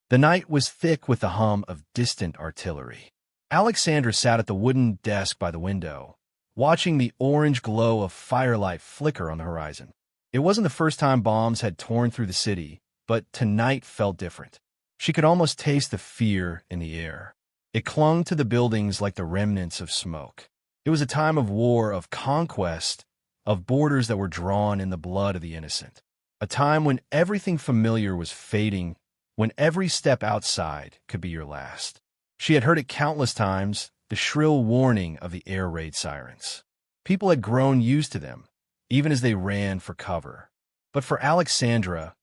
The night was thick with the hum of distant artillery. Alexandra sat at the wooden desk by the window, watching the orange glow of firelight flicker on the horizon. It wasn't the first time bombs had torn through the city, but tonight felt different. She could almost taste the fear in the air. It clung to the buildings like the remnants of smoke. It was a time of war, of conquest, of borders that were drawn in the blood of the innocent. A time when everything familiar was fading, when every step outside could be your last. She had heard it countless times, the shrill warning of the air raid sirens. People had grown used to them, even as they ran for cover. But for Alexandra,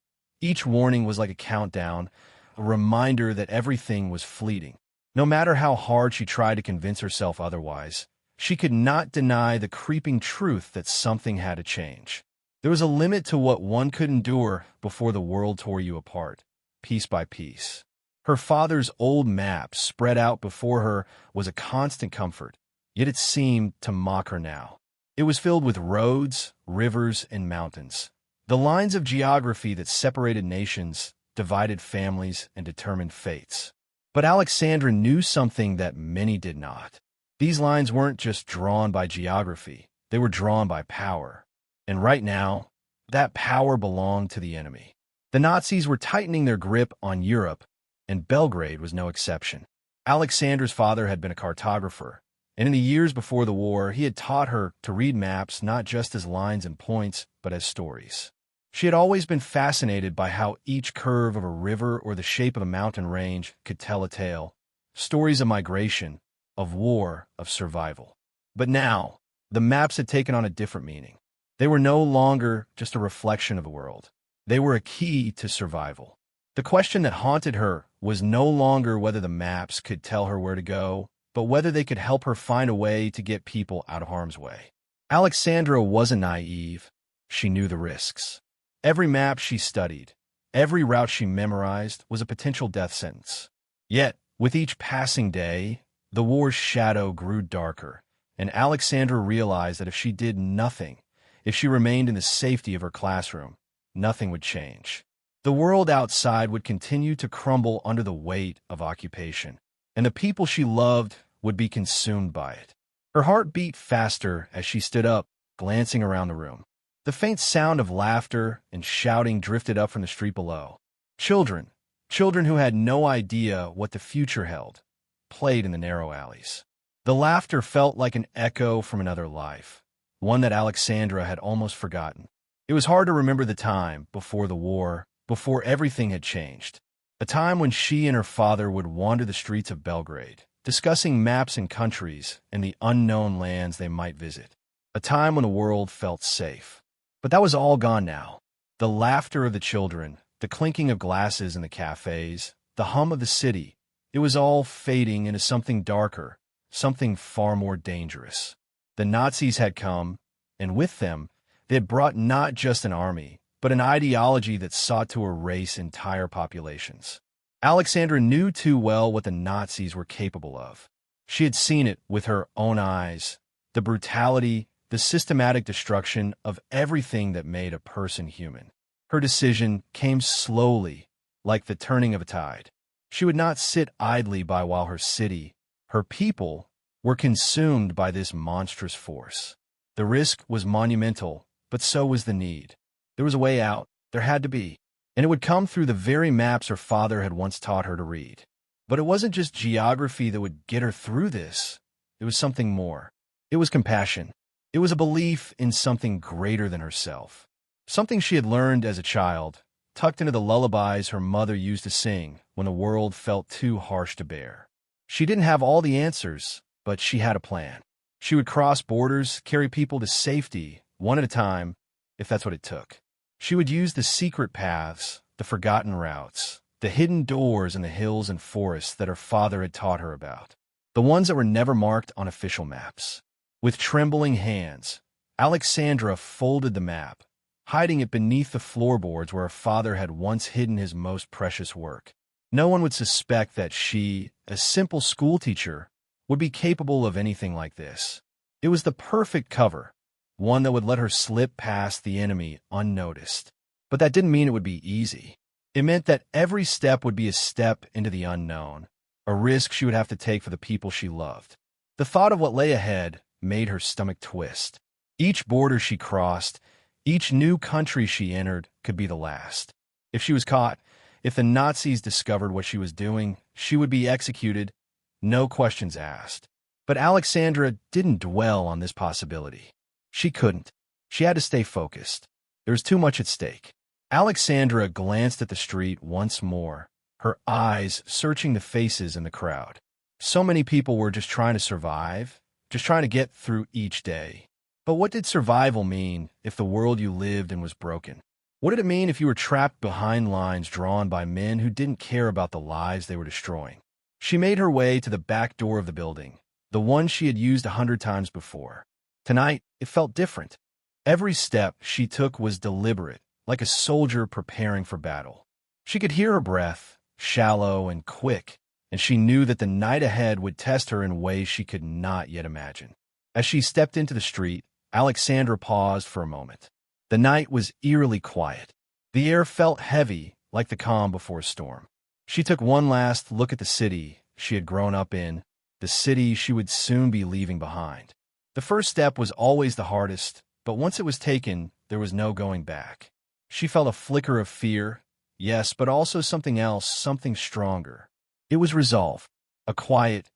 each warning was like a countdown, a reminder that everything was fleeting. No matter how hard she tried to convince herself otherwise, she could not deny the creeping truth that something had to change. There was a limit to what one could endure before the world tore you apart, piece by piece. Her father's old map spread out before her was a constant comfort, yet it seemed to mock her now. It was filled with roads, rivers, and mountains, the lines of geography that separated nations, divided families, and determined fates. But Alexandra knew something that many did not. These lines weren't just drawn by geography, they were drawn by power. And right now, that power belonged to the enemy. The Nazis were tightening their grip on Europe, and Belgrade was no exception. Alexandra's father had been a cartographer, and in the years before the war, he had taught her to read maps not just as lines and points, but as stories. She had always been fascinated by how each curve of a river or the shape of a mountain range could tell a tale, stories of migration, of war, of survival. But now, the maps had taken on a different meaning. They were no longer just a reflection of the world. They were a key to survival. The question that haunted her was no longer whether the maps could tell her where to go, but whether they could help her find a way to get people out of harm's way. Alexandra wasn't naive. She knew the risks. Every map she studied, every route she memorized was a potential death sentence. Yet, with each passing day, the war's shadow grew darker, and Alexandra realized that if she did nothing, if she remained in the safety of her classroom, nothing would change. The world outside would continue to crumble under the weight of occupation, and the people she loved would be consumed by it. Her heart beat faster as she stood up, glancing around the room. The faint sound of laughter and shouting drifted up from the street below. Children who had no idea what the future held, played in the narrow alleys. The laughter felt like an echo from another life, one that Alexandra had almost forgotten. It was hard to remember the time before the war, before everything had changed. A time when she and her father would wander the streets of Belgrade, discussing maps and countries and the unknown lands they might visit. A time when the world felt safe. But that was all gone now. The laughter of the children, the clinking of glasses in the cafes, the hum of the city, it was all fading into something darker, something far more dangerous. The Nazis had come, and with them, they had brought not just an army, but an ideology that sought to erase entire populations. Alexandra knew too well what the Nazis were capable of. She had seen it with her own eyes, the brutality, the systematic destruction of everything that made a person human. Her decision came slowly, like the turning of a tide. She would not sit idly by while her city, her people, were consumed by this monstrous force. The risk was monumental, but so was the need. There was a way out. There had to be. And it would come through the very maps her father had once taught her to read. But it wasn't just geography that would get her through this. It was something more. It was compassion. It was a belief in something greater than herself. Something she had learned as a child, tucked into the lullabies her mother used to sing when the world felt too harsh to bear. She didn't have all the answers, but she had a plan. She would cross borders, carry people to safety, one at a time, if that's what it took. She would use the secret paths, the forgotten routes, the hidden doors in the hills and forests that her father had taught her about, the ones that were never marked on official maps. With trembling hands, Alexandra folded the map, hiding it beneath the floorboards where her father had once hidden his most precious work. No one would suspect that she, a simple schoolteacher, would be capable of anything like this. It was the perfect cover, one that would let her slip past the enemy unnoticed. But that didn't mean it would be easy. It meant that every step would be a step into the unknown, a risk she would have to take for the people she loved. The thought of what lay ahead made her stomach twist. Each border she crossed, each new country she entered could be the last. If she was caught, if the Nazis discovered what she was doing, she would be executed, no questions asked. But Alexandra didn't dwell on this possibility. She couldn't. She had to stay focused. There was too much at stake. Alexandra glanced at the street once more, her eyes searching the faces in the crowd. So many people were just trying to survive, just trying to get through each day. But what did survival mean if the world you lived in was broken? What did it mean if you were trapped behind lines drawn by men who didn't care about the lives they were destroying? She made her way to the back door of the building, the one she had used 100 times before. Tonight, it felt different. Every step she took was deliberate, like a soldier preparing for battle. She could hear her breath, shallow and quick, and she knew that the night ahead would test her in ways she could not yet imagine. As she stepped into the street, Alexandra paused for a moment. The night was eerily quiet. The air felt heavy, like the calm before a storm. She took one last look at the city she had grown up in, the city she would soon be leaving behind. The first step was always the hardest, but once it was taken, there was no going back. She felt a flicker of fear, yes, but also something else, something stronger. It was resolve, a quiet,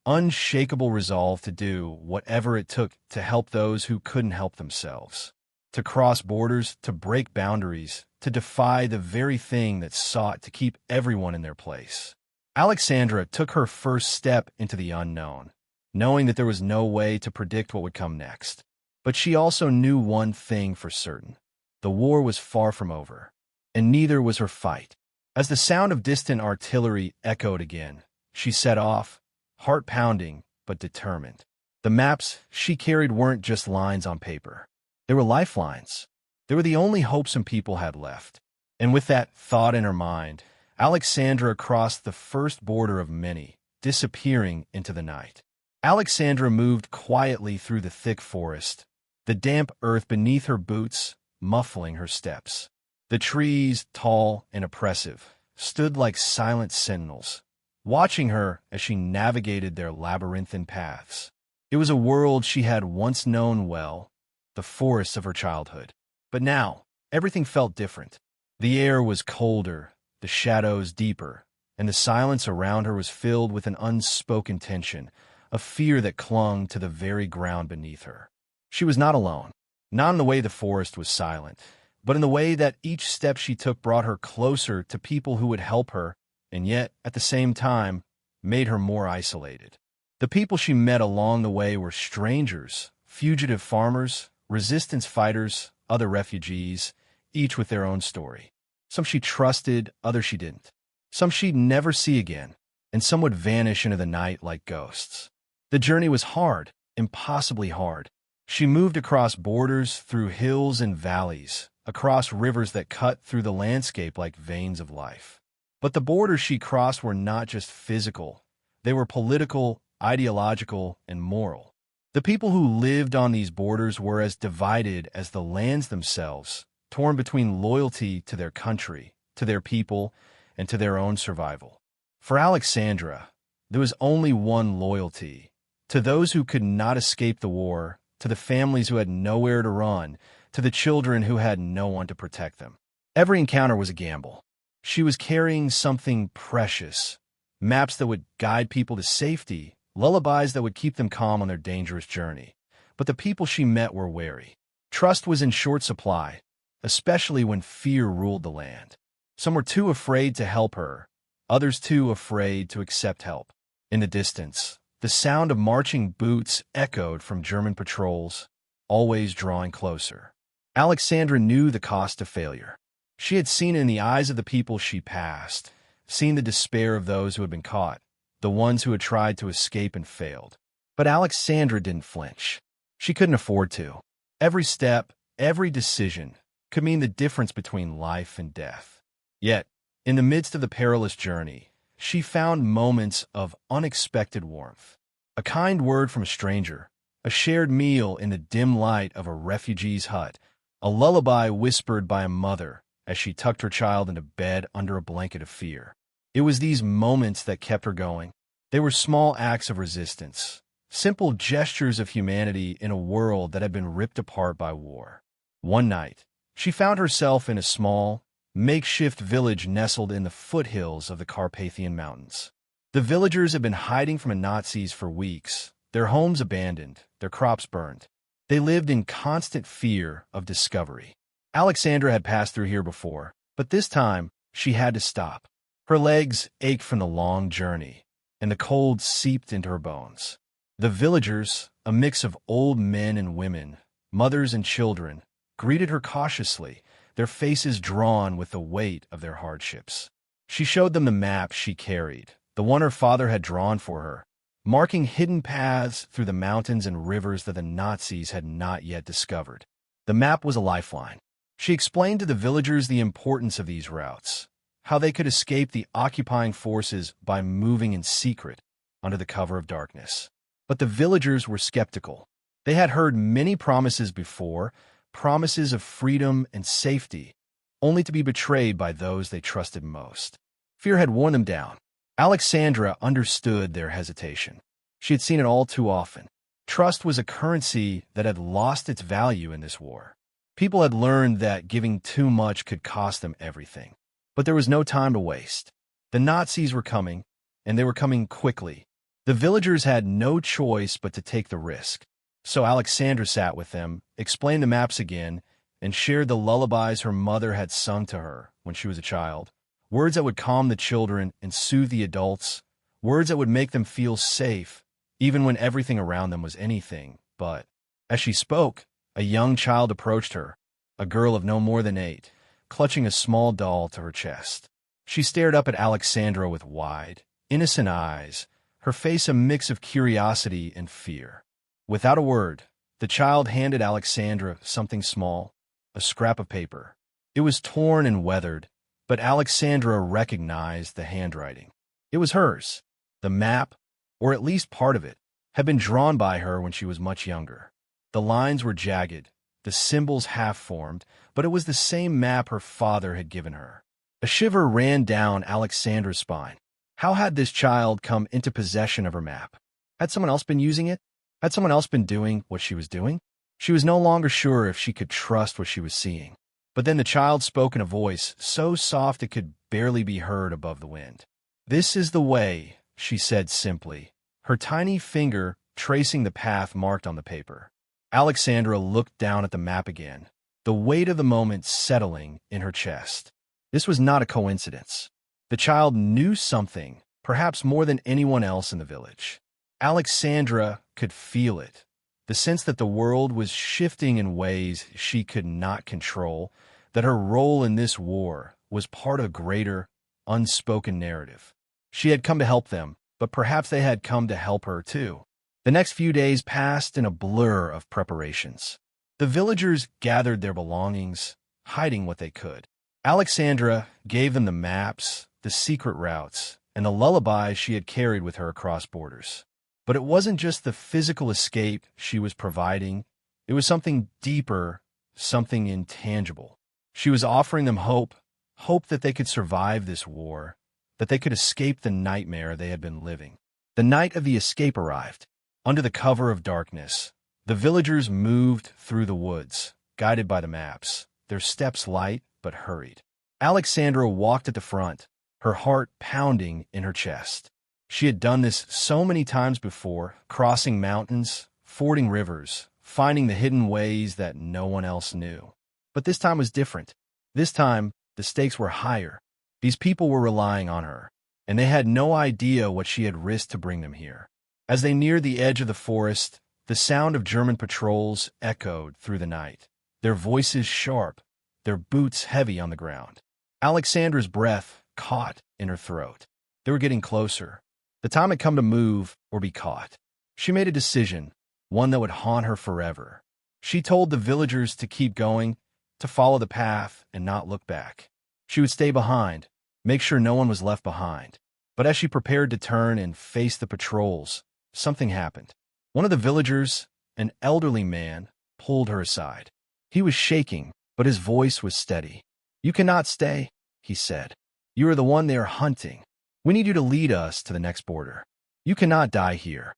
unshakable resolve to do whatever it took to help those who couldn't help themselves, to cross borders, to break boundaries, to defy the very thing that sought to keep everyone in their place. Alexandra took her first step into the unknown, knowing that there was no way to predict what would come next. But she also knew one thing for certain. The war was far from over, and neither was her fight. As the sound of distant artillery echoed again, she set off, heart pounding but determined. The maps she carried weren't just lines on paper. They were lifelines. They were the only hope some people had left. And with that thought in her mind, Alexandra crossed the first border of many, disappearing into the night. Alexandra moved quietly through the thick forest, the damp earth beneath her boots muffling her steps. The trees, tall and oppressive, stood like silent sentinels, watching her as she navigated their labyrinthine paths. It was a world she had once known well, the forests of her childhood. But now, everything felt different. The air was colder, the shadows deeper, and the silence around her was filled with an unspoken tension, a fear that clung to the very ground beneath her. She was not alone, not in the way the forest was silent, but in the way that each step she took brought her closer to people who would help her, and yet, at the same time, made her more isolated. The people she met along the way were strangers, fugitive farmers, resistance fighters, other refugees, each with their own story. Some she trusted, others she didn't. Some she'd never see again, and some would vanish into the night like ghosts. The journey was hard, impossibly hard. She moved across borders, through hills and valleys, across rivers that cut through the landscape like veins of life. But the borders she crossed were not just physical. They were political, ideological, and moral. The people who lived on these borders were as divided as the lands themselves, torn between loyalty to their country, to their people, and to their own survival. For Alexandra, there was only one loyalty, to those who could not escape the war, to the families who had nowhere to run, to the children who had no one to protect them. Every encounter was a gamble. She was carrying something precious, maps that would guide people to safety, lullabies that would keep them calm on their dangerous journey. But the people she met were wary. Trust was in short supply, especially when fear ruled the land. Some were too afraid to help her, others too afraid to accept help. In the distance, the sound of marching boots echoed from German patrols, always drawing closer. Alexandra knew the cost of failure. She had seen it in the eyes of the people she passed, seen the despair of those who had been caught, the ones who had tried to escape and failed. But Alexandra didn't flinch. She couldn't afford to. Every step, every decision could mean the difference between life and death. Yet, in the midst of the perilous journey, she found moments of unexpected warmth. A kind word from a stranger, a shared meal in the dim light of a refugee's hut, a lullaby whispered by a mother, as she tucked her child into bed under a blanket of fear. It was these moments that kept her going. They were small acts of resistance, simple gestures of humanity in a world that had been ripped apart by war. One night, she found herself in a small, makeshift village nestled in the foothills of the Carpathian Mountains. The villagers had been hiding from the Nazis for weeks, their homes abandoned, their crops burned. They lived in constant fear of discovery. Alexandra had passed through here before, but this time she had to stop. Her legs ached from the long journey, and the cold seeped into her bones. The villagers, a mix of old men and women, mothers and children, greeted her cautiously, their faces drawn with the weight of their hardships. She showed them the map she carried, the one her father had drawn for her, marking hidden paths through the mountains and rivers that the Nazis had not yet discovered. The map was a lifeline. She explained to the villagers the importance of these routes, how they could escape the occupying forces by moving in secret under the cover of darkness. But the villagers were skeptical. They had heard many promises before, promises of freedom and safety, only to be betrayed by those they trusted most. Fear had worn them down. Alexandra understood their hesitation. She had seen it all too often. Trust was a currency that had lost its value in this war. People had learned that giving too much could cost them everything. But there was no time to waste. The Nazis were coming, and they were coming quickly. The villagers had no choice but to take the risk. So Alexandra sat with them, explained the maps again, and shared the lullabies her mother had sung to her when she was a child. Words that would calm the children and soothe the adults. Words that would make them feel safe, even when everything around them was anything but. As she spoke, a young child approached her, a girl of no more than 8, clutching a small doll to her chest. She stared up at Alexandra with wide, innocent eyes, her face a mix of curiosity and fear. Without a word, the child handed Alexandra something small, a scrap of paper. It was torn and weathered, but Alexandra recognized the handwriting. It was hers. The map, or at least part of it, had been drawn by her when she was much younger. The lines were jagged, the symbols half-formed, but it was the same map her father had given her. A shiver ran down Alexandra's spine. How had this child come into possession of her map? Had someone else been using it? Had someone else been doing what she was doing? She was no longer sure if she could trust what she was seeing. But then the child spoke in a voice so soft it could barely be heard above the wind. "This is the way," she said simply, her tiny finger tracing the path marked on the paper. Alexandra looked down at the map again, the weight of the moment settling in her chest. This was not a coincidence. The child knew something, perhaps more than anyone else in the village. Alexandra could feel it, the sense that the world was shifting in ways she could not control, that her role in this war was part of a greater, unspoken narrative. She had come to help them, but perhaps they had come to help her too. The next few days passed in a blur of preparations. The villagers gathered their belongings, hiding what they could. Alexandra gave them the maps, the secret routes, and the lullabies she had carried with her across borders. But it wasn't just the physical escape she was providing. It was something deeper, something intangible. She was offering them hope, hope that they could survive this war, that they could escape the nightmare they had been living. The night of the escape arrived. Under the cover of darkness, the villagers moved through the woods, guided by the maps, their steps light but hurried. Alexandra walked at the front, her heart pounding in her chest. She had done this so many times before, crossing mountains, fording rivers, finding the hidden ways that no one else knew. But this time was different. This time, the stakes were higher. These people were relying on her, and they had no idea what she had risked to bring them here. As they neared the edge of the forest, the sound of German patrols echoed through the night, their voices sharp, their boots heavy on the ground. Alexandra's breath caught in her throat. They were getting closer. The time had come to move or be caught. She made a decision, one that would haunt her forever. She told the villagers to keep going, to follow the path and not look back. She would stay behind, make sure no one was left behind. But as she prepared to turn and face the patrols, something happened. One of the villagers, an elderly man, pulled her aside. He was shaking, but his voice was steady. "You cannot stay," he said. "You are the one they are hunting. We need you to lead us to the next border. You cannot die here."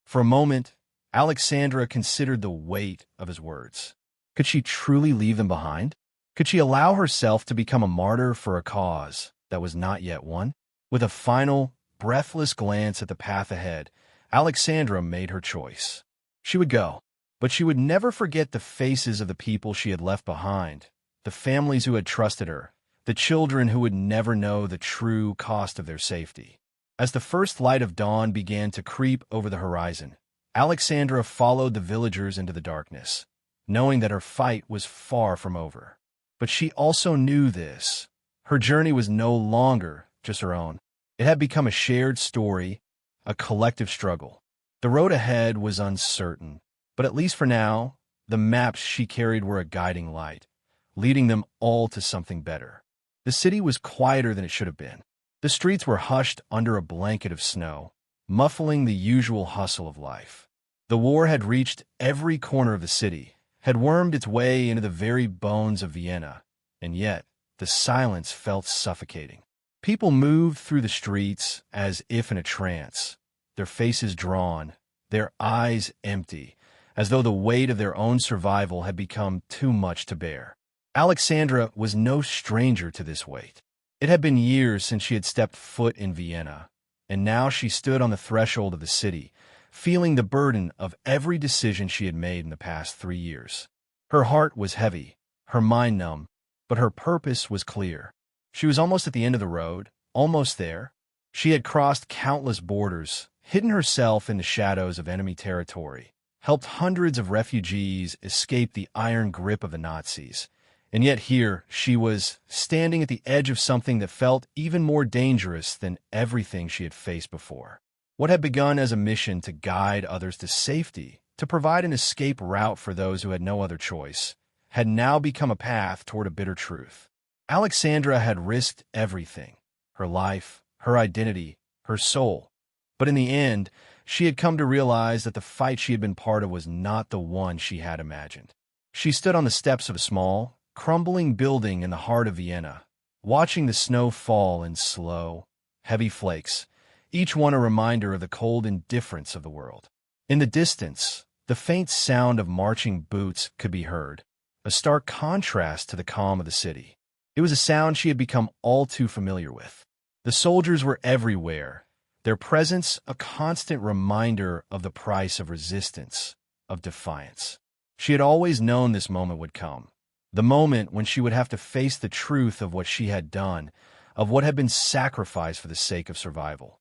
For a moment, Alexandra considered the weight of his words. Could she truly leave them behind? Could she allow herself to become a martyr for a cause that was not yet won? With a final, breathless glance at the path ahead, Alexandra made her choice. She would go, but she would never forget the faces of the people she had left behind, the families who had trusted her, the children who would never know the true cost of their safety. As the first light of dawn began to creep over the horizon, Alexandra followed the villagers into the darkness, knowing that her fight was far from over. But she also knew this. Her journey was no longer just her own. It had become a shared story, a collective struggle. The road ahead was uncertain, but at least for now, the maps she carried were a guiding light, leading them all to something better. The city was quieter than it should have been. The streets were hushed under a blanket of snow, muffling the usual hustle of life. The war had reached every corner of the city, had wormed its way into the very bones of Vienna, and yet the silence felt suffocating. People moved through the streets as if in a trance, their faces drawn, their eyes empty, as though the weight of their own survival had become too much to bear. Alexandra was no stranger to this weight. It had been years since she had stepped foot in Vienna, and now she stood on the threshold of the city, feeling the burden of every decision she had made in the past 3 years. Her heart was heavy, her mind numb, but her purpose was clear. She was almost at the end of the road, almost there. She had crossed countless borders, hidden herself in the shadows of enemy territory, helped hundreds of refugees escape the iron grip of the Nazis. And yet here she was, standing at the edge of something that felt even more dangerous than everything she had faced before. What had begun as a mission to guide others to safety, to provide an escape route for those who had no other choice, had now become a path toward a bitter truth. Alexandra had risked everything, her life, her identity, her soul. But in the end, she had come to realize that the fight she had been part of was not the one she had imagined. She stood on the steps of a small, crumbling building in the heart of Vienna, watching the snow fall in slow, heavy flakes, each one a reminder of the cold indifference of the world. In the distance, the faint sound of marching boots could be heard, a stark contrast to the calm of the city. It was a sound she had become all too familiar with. The soldiers were everywhere, their presence a constant reminder of the price of resistance, of defiance. She had always known this moment would come, the moment when she would have to face the truth of what she had done, of what had been sacrificed for the sake of survival.